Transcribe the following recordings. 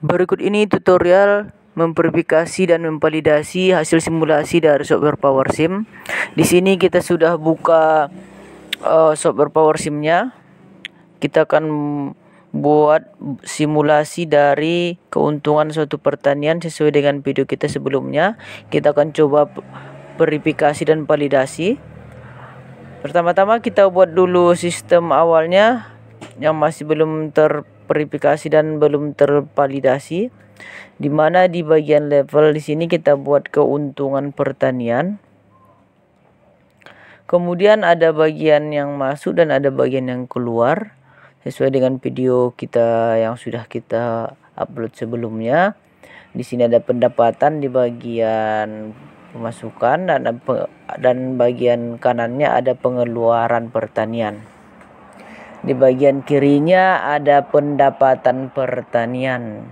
Berikut ini tutorial memverifikasi dan memvalidasi hasil simulasi dari software PowerSim. Di sini kita sudah buka software PowerSim-nya. Kita akan buat simulasi dari keuntungan suatu pertanian sesuai dengan video kita sebelumnya. Kita akan coba verifikasi dan validasi. Pertama-tama kita buat dulu sistem awalnya yang masih belum terverifikasi dan belum tervalidasi, di mana di bagian level di sini kita buat keuntungan pertanian. Kemudian ada bagian yang masuk dan ada bagian yang keluar sesuai dengan video kita yang sudah kita upload sebelumnya. Di sini ada pendapatan di bagian pemasukan dan bagian kanannya ada pengeluaran pertanian. Di bagian kirinya ada pendapatan pertanian.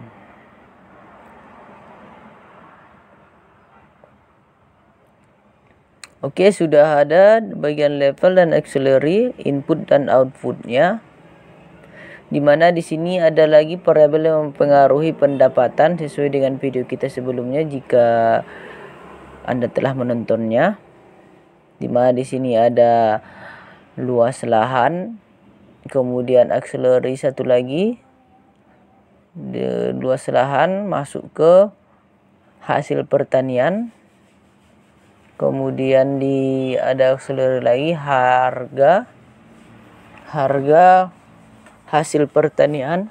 Oke, sudah ada bagian level dan auxiliary, input dan outputnya. Dimana di sini ada lagi variabel yang mempengaruhi pendapatan sesuai dengan video kita sebelumnya jika Anda telah menontonnya. Dimana di sini ada luas lahan, kemudian auxiliary satu lagi, luas lahan masuk ke hasil pertanian. Kemudian ada auxiliary lagi harga hasil pertanian,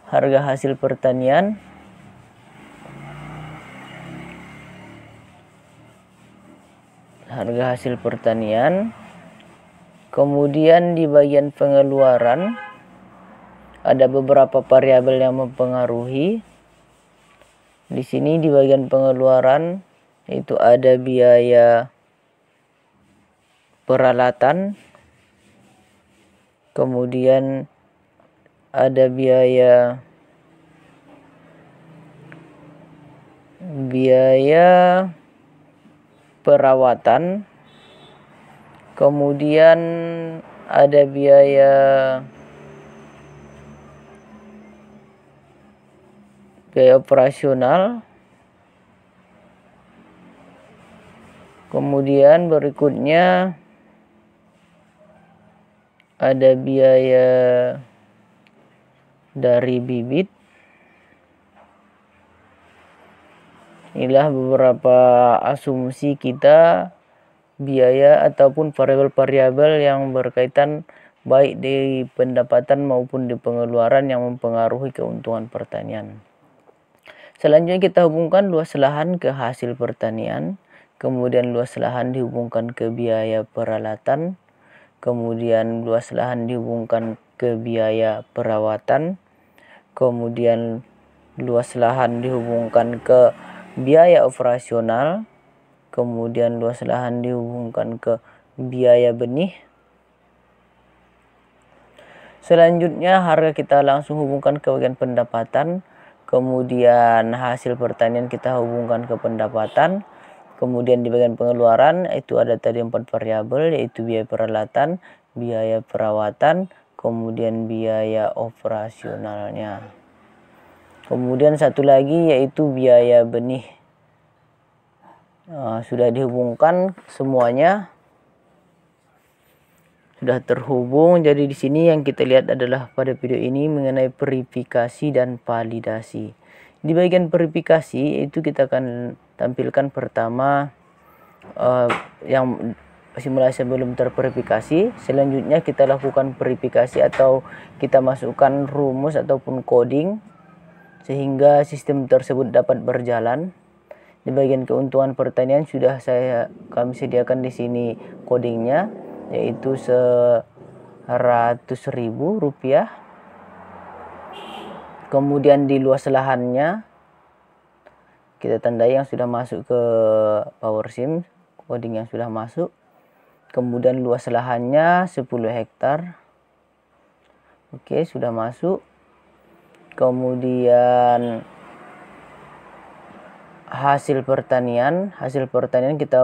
harga hasil pertanian. Harga hasil pertanian. Kemudian di bagian pengeluaran ada beberapa variabel yang mempengaruhi. Di sini di bagian pengeluaran itu ada biaya peralatan, kemudian ada biaya perawatan, kemudian ada biaya operasional, kemudian berikutnya ada biaya dari bibit. Inilah beberapa asumsi kita biaya ataupun variabel-variabel yang berkaitan baik di pendapatan maupun di pengeluaran yang mempengaruhi keuntungan pertanian. Selanjutnya kita hubungkan luas lahan ke hasil pertanian, kemudian luas lahan dihubungkan ke biaya peralatan, kemudian luas lahan dihubungkan ke biaya perawatan, kemudian luas lahan dihubungkan ke biaya operasional, kemudian luas lahan dihubungkan ke biaya benih. Selanjutnya harga kita langsung hubungkan ke bagian pendapatan, kemudian hasil pertanian kita hubungkan ke pendapatan. Kemudian di bagian pengeluaran itu ada tadi 4 variabel, yaitu biaya peralatan, biaya perawatan, kemudian biaya operasionalnya. Kemudian satu lagi yaitu biaya benih. Sudah dihubungkan semuanya, sudah terhubung. Jadi di sini yang kita lihat adalah pada video ini mengenai verifikasi dan validasi. Di bagian verifikasi itu kita akan tampilkan pertama yang simulasi belum terverifikasi. Selanjutnya kita lakukan verifikasi atau kita masukkan rumus ataupun coding sehingga sistem tersebut dapat berjalan. Di bagian keuntungan pertanian sudah kami sediakan di sini codingnya, yaitu Rp100.000. Kemudian di luas lahannya kita tandai yang sudah masuk ke PowerSim, coding yang sudah masuk. Kemudian luas lahannya 10 hektar. Oke, sudah masuk. Kemudian hasil pertanian kita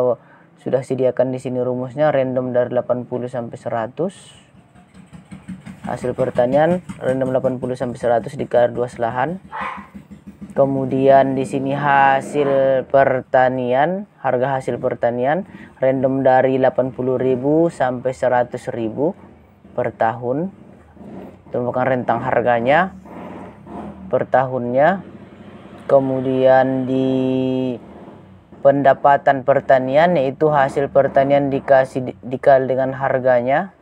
sudah sediakan di sini rumusnya, random dari 80 sampai 100. hasil pertanian random 80 sampai 100 dikali 2 lahan. Kemudian di sini hasil pertanian, harga hasil pertanian random dari 80.000 sampai 100.000 per tahun. Itu merupakan rentang harganya per tahunnya. Kemudian di pendapatan pertanian, yaitu hasil pertanian dikali dengan harganya.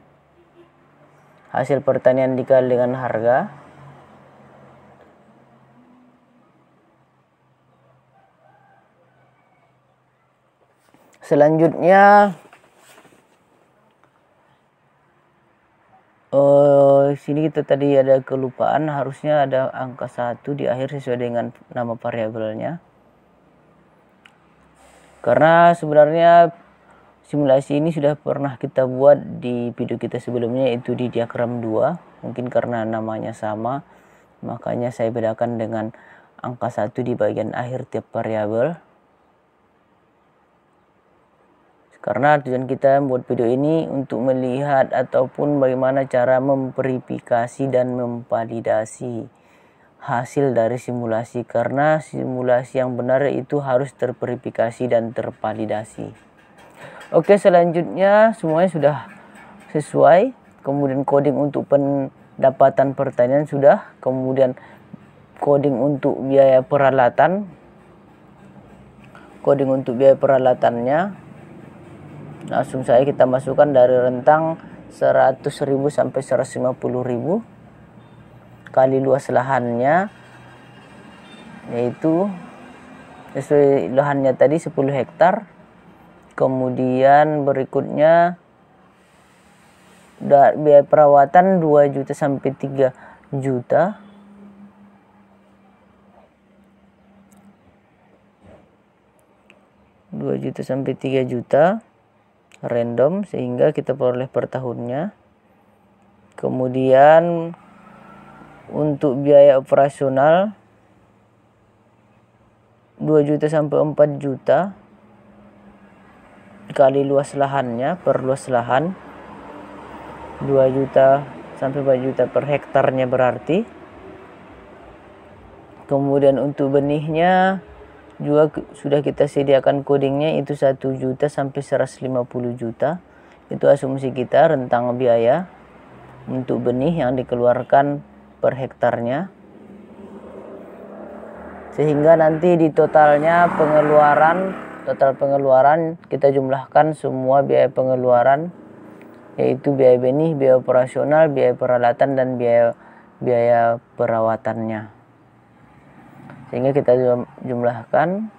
Hasil pertanian dikali dengan harga. Selanjutnya sini kita tadi ada kelupaan, harusnya ada angka 1 di akhir sesuai dengan nama variabelnya. Karena sebenarnya simulasi ini sudah pernah kita buat di video kita sebelumnya, yaitu di diagram 2. Mungkin karena namanya sama, makanya saya bedakan dengan angka 1 di bagian akhir tiap variabel. Karena tujuan kita membuat video ini untuk melihat ataupun bagaimana cara memverifikasi dan memvalidasi hasil dari simulasi. Karena simulasi yang benar itu harus terverifikasi dan tervalidasi. Oke, selanjutnya semuanya sudah sesuai. Kemudian coding untuk pendapatan pertanian sudah. Kemudian coding untuk biaya peralatan. Coding untuk biaya peralatannya langsung saja kita masukkan dari rentang 100.000 sampai 150.000 kali luas lahannya, yaitu sesuai lahannya tadi 10 hektar. Kemudian berikutnya biaya perawatan 2 juta sampai 3 juta. Sampai 3 juta random, sehingga kita peroleh per tahunnya. Kemudian untuk biaya operasional 2 juta sampai 4 juta kali luas lahannya, per luas lahan 2 juta sampai 4 juta per hektarnya berarti. Kemudian untuk benihnya juga sudah kita sediakan codingnya, itu 1 juta sampai 150 juta. Itu asumsi kita rentang biaya untuk benih yang dikeluarkan per hektarnya. Sehingga nanti di total pengeluaran kita jumlahkan semua biaya pengeluaran, yaitu biaya benih, biaya operasional, biaya peralatan, dan biaya perawatannya. Sehingga kita jumlahkan,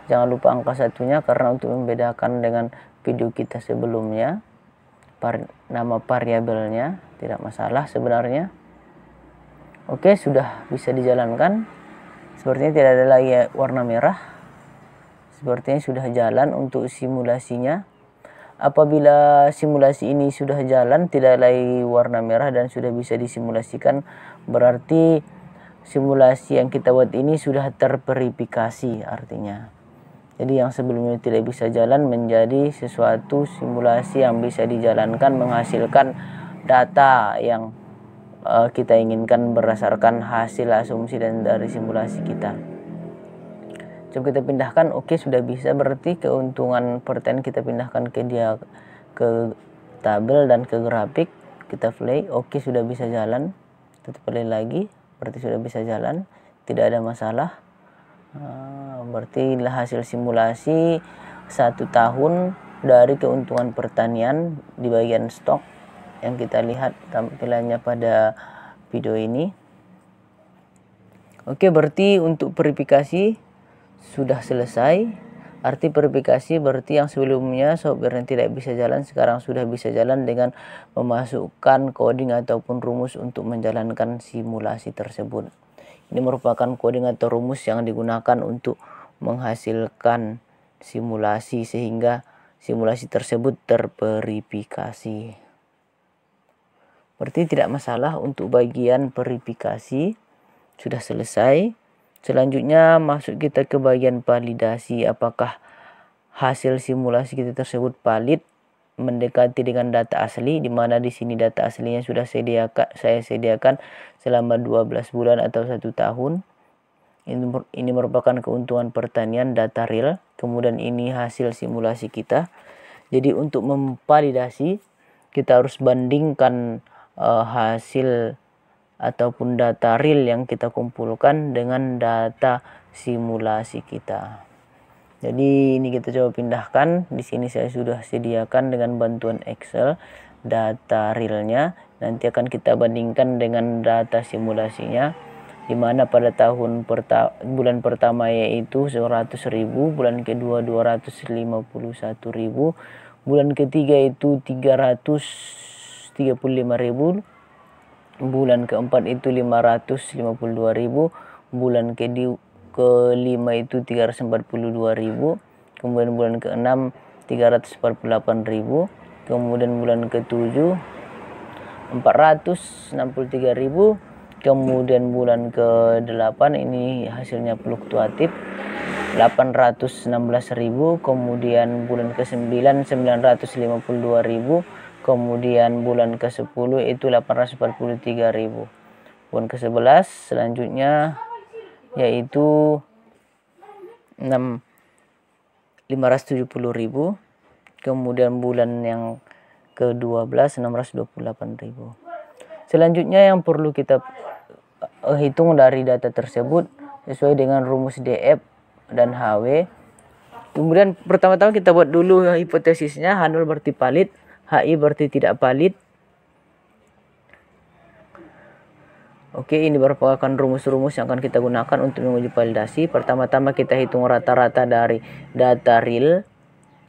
jangan lupa angka satunya karena untuk membedakan dengan video kita sebelumnya. Nama variabelnya tidak masalah sebenarnya. Oke, sudah bisa dijalankan. Sepertinya tidak ada lagi warna merah. Sepertinya sudah jalan untuk simulasinya. Apabila simulasi ini sudah jalan, tidak lagi warna merah dan sudah bisa disimulasikan, berarti simulasi yang kita buat ini sudah terverifikasi artinya. Jadi yang sebelumnya tidak bisa jalan menjadi sesuatu simulasi yang bisa dijalankan, menghasilkan data yang kita inginkan berdasarkan hasil asumsi dan dari simulasi kita. Coba kita pindahkan. Oke, sudah bisa, berarti keuntungan pertanian kita pindahkan ke tabel dan ke grafik. Kita play. Oke, sudah bisa jalan. Kita play lagi. Berarti sudah bisa jalan, tidak ada masalah. Berarti inilah hasil simulasi 1 tahun dari keuntungan pertanian di bagian stok yang kita lihat tampilannya pada video ini. Oke, berarti untuk verifikasi sudah selesai. Arti verifikasi berarti yang sebelumnya software yang tidak bisa jalan sekarang sudah bisa jalan dengan memasukkan coding ataupun rumus untuk menjalankan simulasi tersebut. Ini merupakan coding atau rumus yang digunakan untuk menghasilkan simulasi sehingga simulasi tersebut terverifikasi. Berarti tidak masalah untuk bagian verifikasi sudah selesai. Selanjutnya masuk kita ke bagian validasi, apakah hasil simulasi kita tersebut valid, mendekati dengan data asli, di mana di sini data aslinya sudah saya sediakan selama 12 bulan atau 1 tahun. Ini merupakan keuntungan pertanian data real. Kemudian ini hasil simulasi kita. Jadi untuk memvalidasi kita harus bandingkan hasil ataupun data real yang kita kumpulkan dengan data simulasi kita. Jadi ini kita coba pindahkan. Di sini saya sudah sediakan dengan bantuan Excel data realnya. Nanti akan kita bandingkan dengan data simulasinya, di mana pada bulan pertama yaitu 100.000, bulan kedua 251.000, bulan ketiga itu 335.000, bulan keempat itu 552.000, bulan kelima itu 342.000, kemudian bulan keenam 348.000, kemudian bulan ketujuh 463.000, kemudian bulan ke-8 ini hasilnya fluktuatif 816.000, kemudian bulan ke-9 952.000, kemudian bulan ke-10 itu 843.000. Bulan ke-11 selanjutnya yaitu 570.000, kemudian bulan yang ke-12 628.000. Selanjutnya yang perlu kita hitung dari data tersebut sesuai dengan rumus DF dan HW. Kemudian pertama-tama kita buat dulu hipotesisnya. H0 berarti valid, HI berarti tidak valid. Oke, ini merupakan rumus-rumus yang akan kita gunakan untuk menguji validasi. Pertama-tama kita hitung rata-rata dari data real.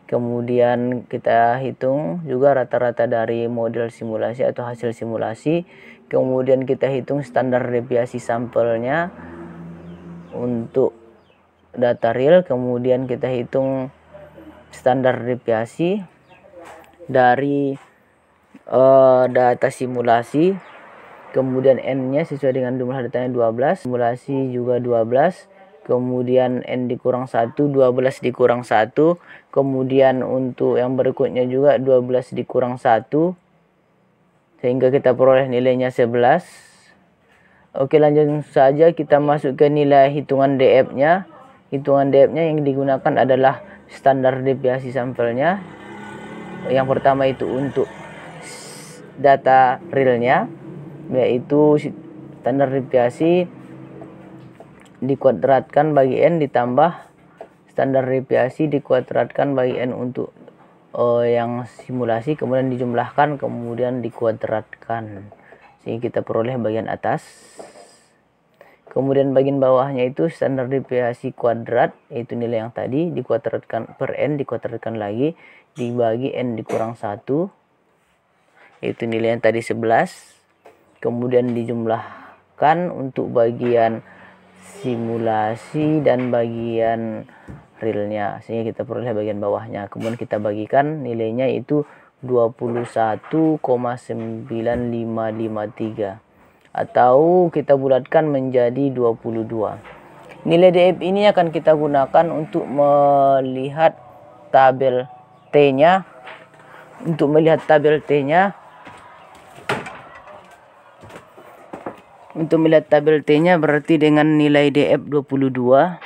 Kemudian kita hitung juga rata-rata dari model simulasi atau hasil simulasi. Kemudian kita hitung standar deviasi sampelnya untuk data real. Kemudian kita hitung standar deviasi dari data simulasi. Kemudian N-nya sesuai dengan jumlah datanya 12. Simulasi juga 12. Kemudian N dikurang 1, 12 dikurang 1. Kemudian untuk yang berikutnya juga 12 dikurang 1. Sehingga kita peroleh nilainya 11. Oke, lanjut saja kita masuk ke nilai hitungan DF-nya. Hitungan DF-nya yang digunakan adalah standar deviasi sampelnya. Yang pertama itu untuk data realnya, yaitu standar deviasi dikuadratkan bagi N ditambah standar deviasi dikuadratkan bagi N untuk yang simulasi, kemudian dijumlahkan, kemudian dikuadratkan sehingga kita peroleh bagian atas. Kemudian bagian bawahnya itu standar deviasi kuadrat, yaitu nilai yang tadi dikuadratkan per N, dikuadratkan lagi dibagi N dikurang 1, yaitu nilai yang tadi 11. Kemudian dijumlahkan untuk bagian simulasi dan bagian realnya sehingga kita peroleh bagian bawahnya. Kemudian kita bagikan, nilainya itu 21,9553 atau kita bulatkan menjadi 22. Nilai DF ini akan kita gunakan untuk melihat tabel T-nya. Untuk melihat tabel T-nya, berarti dengan nilai DF 22.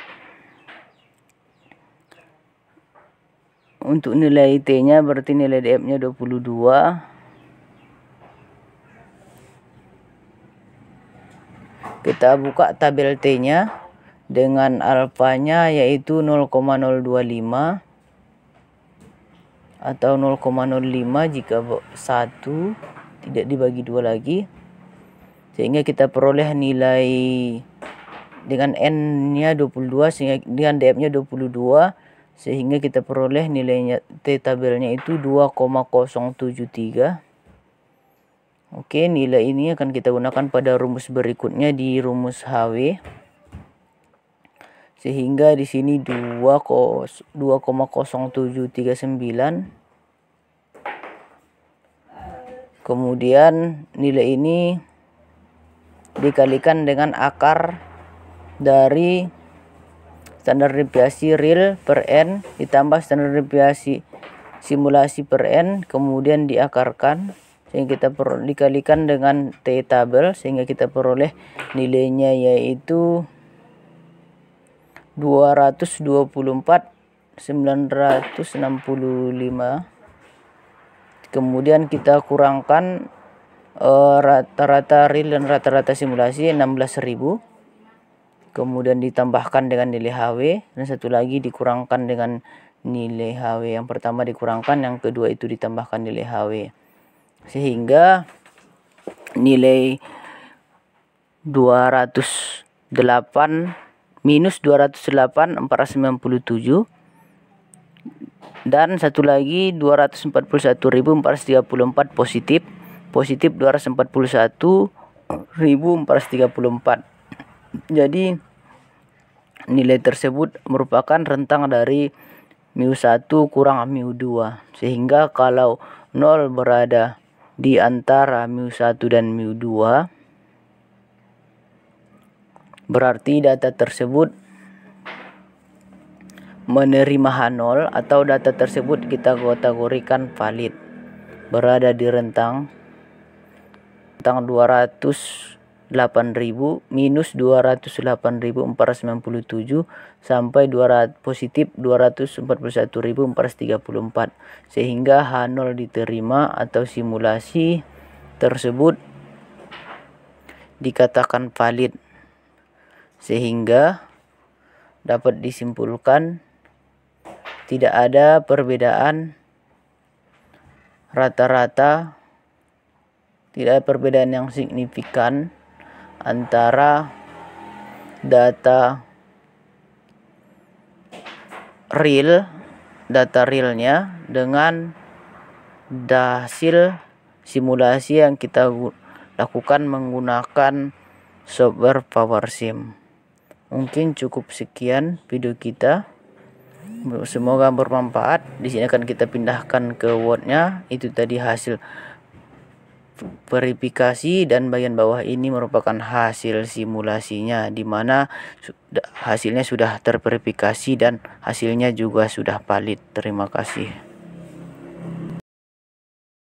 Untuk nilai T-nya berarti nilai DF-nya 22. Kita buka tabel T-nya dengan alfanya yaitu 0,025 atau 0,05 jika 1 tidak dibagi 2 lagi. Sehingga kita peroleh nilai dengan N-nya 22 sehingga dengan DF-nya 22 sehingga kita peroleh nilainya T tabelnya itu 2,073. Oke, nilai ini akan kita gunakan pada rumus berikutnya di rumus HW. Sehingga di sini 2,0739. Kemudian nilai ini dikalikan dengan akar dari standar deviasi real per N ditambah standar deviasi simulasi per n, kemudian diakarkan sehingga kita dikalikan dengan T tabel sehingga kita peroleh nilainya yaitu 224.965. Kemudian kita kurangkan rata-rata real dan rata-rata simulasi 16.000. Kemudian ditambahkan dengan nilai HW, dan satu lagi dikurangkan dengan nilai HW. Yang pertama dikurangkan, yang kedua itu ditambahkan nilai HW. Sehingga nilai 208 minus 208.497 dan satu lagi 241.434 positif 241.434. Jadi nilai tersebut merupakan rentang dari mu1 kurang mu2, sehingga kalau 0 berada di antara mu1 dan mu2, berarti data tersebut menerima H0 atau data tersebut kita kategorikan valid, berada di rentang 208.000 minus 208.497 sampai positif 241.434, sehingga H0 diterima atau simulasi tersebut dikatakan valid, sehingga dapat disimpulkan tidak ada perbedaan rata-rata, tidak ada perbedaan yang signifikan antara data realnya dengan hasil simulasi yang kita lakukan menggunakan software PowerSim. Mungkin cukup sekian video kita. Semoga bermanfaat. Di sini akan kita pindahkan ke Word-nya. Itu tadi hasil verifikasi, dan bagian bawah ini merupakan hasil simulasinya, di mana hasilnya sudah terverifikasi dan hasilnya juga sudah valid. Terima kasih.